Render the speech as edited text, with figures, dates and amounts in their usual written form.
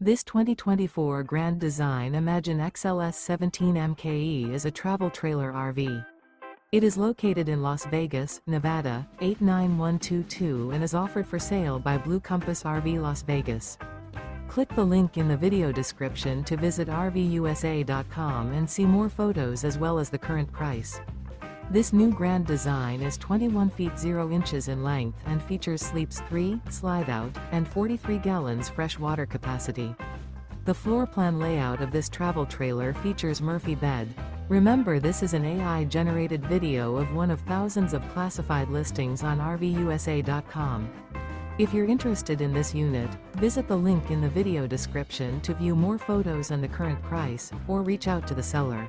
This 2024 Grand Design Imagine XLS 17 MKE is a travel trailer RV. It is located in Las Vegas, Nevada, 89122 and is offered for sale by Blue Compass RV Las Vegas. Click the link in the video description to visit RVUSA.com and see more photos as well as the current price. This new Grand Design is 21 feet 0 inches in length and features sleeps 3, slide-out, and 43 gallons fresh water capacity. The floor plan layout of this travel trailer features Murphy bed. Remember, this is an AI-generated video of one of thousands of classified listings on RVUSA.com. If you're interested in this unit, visit the link in the video description to view more photos and the current price, or reach out to the seller.